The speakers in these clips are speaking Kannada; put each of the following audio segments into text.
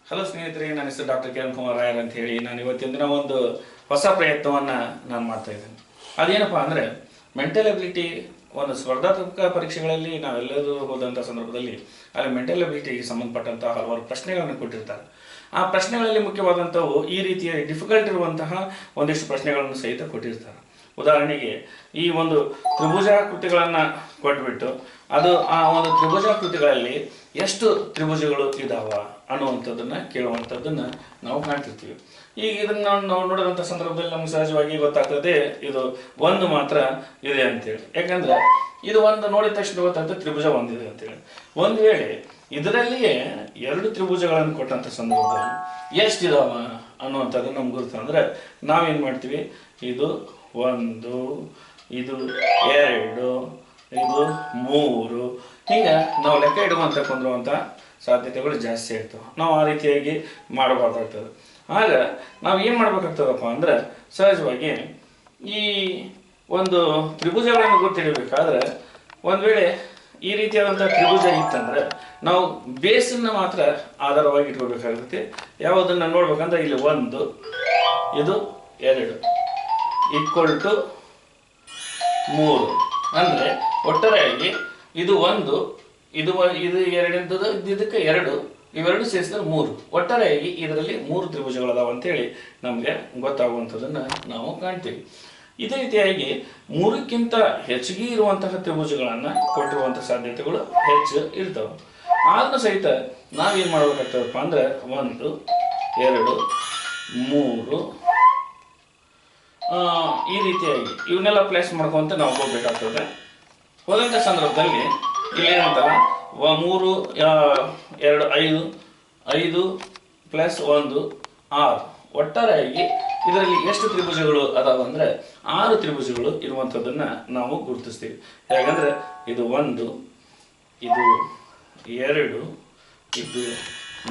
ಹಲೋ ಸ್ನೇಹಿತರೆ, ನನ್ನ ಹೆಸರು ಡಾಕ್ಟರ್ ಕಿರಣ್ ಕುಮಾರ್ ರಾಯರ್ ಅಂತ ಹೇಳಿ ನಾನು ಇವತ್ತಿನ ದಿನ ಒಂದು ಹೊಸ ಪ್ರಯತ್ನವನ್ನು ನಾನು ಮಾಡ್ತಾ ಇದ್ದೇನೆ. ಅದೇನಪ್ಪ ಅಂದರೆ ಮೆಂಟಲ್ ಎಬಿಲಿಟಿ ಒಂದು ಸ್ಪರ್ಧಾತ್ಮಕ ಪರೀಕ್ಷೆಗಳಲ್ಲಿ ನಾವೆಲ್ಲರೂ ಹೋದಂಥ ಸಂದರ್ಭದಲ್ಲಿ ಅಲ್ಲಿ ಮೆಂಟಲ್ ಎಬಿಲಿಟಿಗೆ ಸಂಬಂಧಪಟ್ಟಂಥ ಹಲವಾರು ಪ್ರಶ್ನೆಗಳನ್ನು ಕೊಟ್ಟಿರ್ತಾರೆ. ಆ ಪ್ರಶ್ನೆಗಳಲ್ಲಿ ಮುಖ್ಯವಾದಂಥವು ಈ ರೀತಿಯ ಡಿಫಿಕಲ್ಟ್ ಇರುವಂತಹ ಒಂದಿಷ್ಟು ಪ್ರಶ್ನೆಗಳನ್ನು ಸಹಿತ ಕೊಟ್ಟಿರ್ತಾರೆ. ಉದಾಹರಣೆಗೆ ಈ ಒಂದು ತ್ರಿಭುಜಾಕೃತಿಗಳನ್ನು ಕೊಟ್ಬಿಟ್ಟು ಅದು ಆ ಒಂದು ತ್ರಿಭುಜಾಕೃತಿಗಳಲ್ಲಿ ಎಷ್ಟು ತ್ರಿಭುಜಗಳು ಇದಾವ ಅನ್ನುವಂಥದ್ದನ್ನು ಕೇಳುವಂಥದ್ದನ್ನು ನಾವು ಕಾಣ್ತಿರ್ತೀವಿ. ಈಗ ಇದನ್ನು ನಾವು ನೋಡಿದಂಥ ಸಂದರ್ಭದಲ್ಲಿ ನಮ್ಗೆ ಸಹಜವಾಗಿ ಗೊತ್ತಾಗ್ತದೆ ಇದು ಒಂದು ಮಾತ್ರ ಇದೆ ಅಂತೇಳಿ. ಯಾಕಂದರೆ ಇದು ಒಂದು ನೋಡಿದ ತಕ್ಷಣ ಗೊತ್ತಾಗ್ತದೆ ತ್ರಿಭುಜ ಒಂದಿದೆ ಅಂತೇಳಿ. ಒಂದು ವೇಳೆ ಇದರಲ್ಲಿಯೇ ಎರಡು ತ್ರಿಭುಜಗಳನ್ನು ಕೊಟ್ಟಂಥ ಸಂದರ್ಭದಲ್ಲಿ ಎಷ್ಟಿದಾವ ಅನ್ನುವಂಥದ್ದು ನಮ್ಗೆ ಗುರುತು ಅಂದರೆ ನಾವೇನು ಮಾಡ್ತೀವಿ, ಇದು ಒಂದು, ಇದು ಎರಡು, ಇದು ಮೂರು, ಹೀಗೆ ನಾವು ಲೆಕ್ಕ ಇಡುವಂಥ ಕೊಂಡ್ರುವಂಥ ಸಾಧ್ಯತೆಗಳು ಜಾಸ್ತಿ ಆಗ್ತವೆ. ನಾವು ಆ ರೀತಿಯಾಗಿ ಮಾಡಬಾರ್ದಾಗ್ತದೆ. ಆಗ ನಾವು ಏನು ಮಾಡ್ಬೇಕಾಗ್ತದಪ್ಪ ಅಂದರೆ ಸಹಜವಾಗಿ ಈ ಒಂದು ತ್ರಿಭುಜಗಳನ್ನು ಗುರ್ತಿಡಬೇಕಾದ್ರೆ ಒಂದು ವೇಳೆ ಈ ರೀತಿಯಾದಂಥ ತ್ರಿಭುಜ ಇತ್ತಂದ್ರೆ ನಾವು ಬೇಸನ್ನು ಮಾತ್ರ ಆಧಾರವಾಗಿ ಇಟ್ಕೋಬೇಕಾಗುತ್ತೆ. ಯಾವುದನ್ನು ನೋಡ್ಬೇಕಂದ್ರೆ ಇಲ್ಲಿ ಒಂದು, ಇದು ಎರಡು ಈಕ್ವಲ್ ಟು ಮೂರು ಅಂದರೆ ಒಟ್ಟಾರೆಯಾಗಿ ಇದು ಒಂದು, ಇದು ಎರಡನೇದು, ಇದಕ್ಕೆ ಎರಡು, ಇವೆರಡು ಸೇರಿಸಿದ್ರೆ ಮೂರು, ಒಟ್ಟಾರೆಯಾಗಿ ಇದರಲ್ಲಿ ಮೂರು ತ್ರಿಭುಜಗಳದಾವ ಅಂತೇಳಿ ನಮಗೆ ಗೊತ್ತಾಗುವಂಥದ್ದನ್ನು ನಾವು ಕಾಣ್ತೀವಿ. ಇದೇ ರೀತಿಯಾಗಿ ಮೂರಕ್ಕಿಂತ ಹೆಚ್ಚಿಗೆ ಇರುವಂತಹ ತ್ರಿಭುಜಗಳನ್ನು ಕೊಟ್ಟಿರುವಂಥ ಸಾಧ್ಯತೆಗಳು ಹೆಚ್ಚು ಇರ್ತವೆ. ಆದರೂ ಸಹಿತ ನಾವೇನು ಮಾಡಬೇಕಾಗ್ತದಪ್ಪ ಅಂದರೆ ಒಂದು, ಎರಡು, ಮೂರು, ಈ ರೀತಿಯಾಗಿ ಇವನ್ನೆಲ್ಲ ಪ್ಲೇಸ್ ಮಾಡ್ಕೊಂತ ನಾವು ಹೋಗ್ಬೇಕಾಗ್ತದೆ. ಹೋದಂಥ ಸಂದರ್ಭದಲ್ಲಿ ಇಲ್ಲೇನಂತಲ್ಲ ಮೂರು, ಎರಡು, ಐದು, ಐದು ಪ್ಲಸ್ ಒಂದು, ಆರು, ಒಟ್ಟಾರೆಯಾಗಿ ಇದರಲ್ಲಿ ಎಷ್ಟು ತ್ರಿಭುಜಗಳು ಅದಾವ ಅಂದರೆ 6 ತ್ರಿಭುಜಗಳು ಇರುವಂಥದ್ದನ್ನು ನಾವು ಗುರುತಿಸ್ತೀವಿ. ಹೇಗಂದರೆ ಇದು ಒಂದು, ಇದು ಎರಡು, ಇದು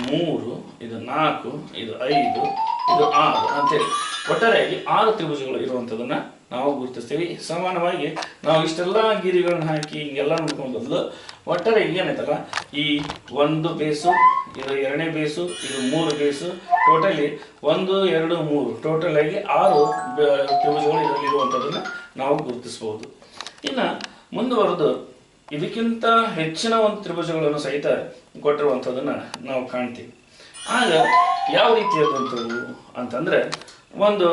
ಮೂರು, ಇದು ನಾಲ್ಕು, ಇದು ಐದು, ಇದು ಆರು ಅಂತೇಳಿ ಒಟ್ಟಾರೆಯಾಗಿ 6 ತ್ರಿಭುಜಗಳು ಇರುವಂಥದ್ದನ್ನು ನಾವು ಗುರುತಿಸ್ತೀವಿ. ಸಮಾನವಾಗಿ ನಾವು ಇಷ್ಟೆಲ್ಲ ಗಿರಿಗಳನ್ನ ಹಾಕಿ ಹಿಂಗೆಲ್ಲ ನೋಡ್ಕೊಂಡು ಬದಲು ಒಟ್ಟಾರೆ ಏನೈತಲ್ಲ ಈ ಒಂದು ಬೇಸು, ಇದು ಎರಡನೇ ಬೇಸು, ಇದು ಮೂರು ಬೇಸು, ಟೋಟಲಿ 1, 2, 3 ಟೋಟಲ್ ಆಗಿ 6 ತ್ರಿಭುಜಗಳು ಇದರಲ್ಲಿ ಇರುವಂಥದ್ದನ್ನು ನಾವು ಗುರುತಿಸ್ಬೋದು. ಇನ್ನು ಮುಂದುವರೆದು ಇದಕ್ಕಿಂತ ಹೆಚ್ಚಿನ ಒಂದು ತ್ರಿಭುಜಗಳನ್ನು ಸಹಿತ ಕೊಟ್ಟಿರುವಂಥದ್ದನ್ನು ನಾವು ಕಾಣ್ತೀವಿ. ಆಗ ಯಾವ ರೀತಿಯಾದಂಥವು ಅಂತಂದರೆ ಒಂದು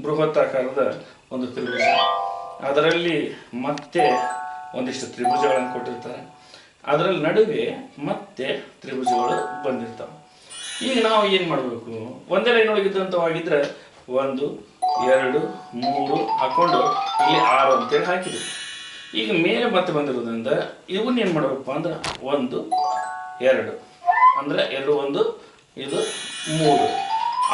ಬೃಹತ್ತಾಕಾರದ ಒಂದು ತ್ರಿಭುಜ, ಅದರಲ್ಲಿ ಮತ್ತೆ ಒಂದಿಷ್ಟು ತ್ರಿಭುಜಗಳನ್ನು ಕೊಟ್ಟಿರ್ತಾರೆ, ಅದರಲ್ಲಿ ನಡುವೆ ಮತ್ತೆ ತ್ರಿಭುಜಗಳು ಬಂದಿರ್ತವೆ. ಈಗ ನಾವು ಏನು ಮಾಡಬೇಕು, ಒಂದೇ ಲೈನ್ ಒಳಗಿದ್ದಂಥವಾಗಿದ್ದರೆ 1, 2, 3 ಹಾಕ್ಕೊಂಡು ಇಲ್ಲಿ 6 ಅಂತೇಳಿ ಹಾಕಿದ್ವಿ. ಈಗ ಮೇಲೆ ಮತ್ತೆ ಬಂದಿರೋದ್ರಿಂದ ಇವನ್ನ ಏನು ಮಾಡಬೇಕು ಅಂದ್ರೆ 1, 2 ಅಂದರೆ 2, 1, ಇದು 3,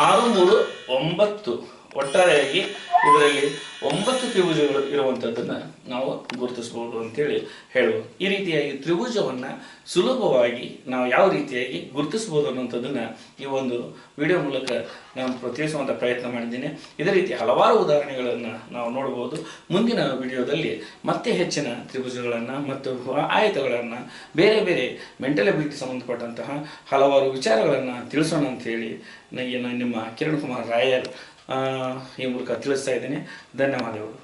6, 3, 9 ಒಟ್ಟಾರೆಯಾಗಿ ಇದರಲ್ಲಿ 9 ತ್ರಿಭುಜಗಳು ಇರುವಂಥದ್ದನ್ನು ನಾವು ಗುರುತಿಸ್ಬೋದು ಅಂತೇಳಿ ಹೇಳ್ಬೋದು. ಈ ರೀತಿಯಾಗಿ ತ್ರಿಭುಜವನ್ನು ಸುಲಭವಾಗಿ ನಾವು ಯಾವ ರೀತಿಯಾಗಿ ಗುರುತಿಸ್ಬೋದು ಅನ್ನೋಂಥದ್ದನ್ನು ಈ ಒಂದು ವಿಡಿಯೋ ಮೂಲಕ ನಾನು ತಿಳಿಸುವಂಥ ಪ್ರಯತ್ನ ಮಾಡಿದ್ದೀನಿ. ಇದೇ ರೀತಿ ಹಲವಾರು ಉದಾಹರಣೆಗಳನ್ನು ನಾವು ನೋಡ್ಬೋದು. ಮುಂದಿನ ವಿಡಿಯೋದಲ್ಲಿ ಮತ್ತೆ ಹೆಚ್ಚಿನ ತ್ರಿಭುಜಗಳನ್ನು ಮತ್ತು ಆಯತಗಳನ್ನು ಬೇರೆ ಬೇರೆ ಮೆಂಟಲ್ ಎಬಿಲಿಟಿ ಸಂಬಂಧಪಟ್ಟಂತಹ ಹಲವಾರು ವಿಚಾರಗಳನ್ನು ತಿಳಿಸೋಣ ಅಂಥೇಳಿ ನನಗೆ ನಾನು ನಿಮ್ಮ ಕಿರಣ್ ಕುಮಾರ್ ರಾಯರ್ ಈ ಮೂಲಕ ತಿಳಿಸ್ತಾ ಇದ್ದೀನಿ. ಧನ್ಯವಾದಗಳು.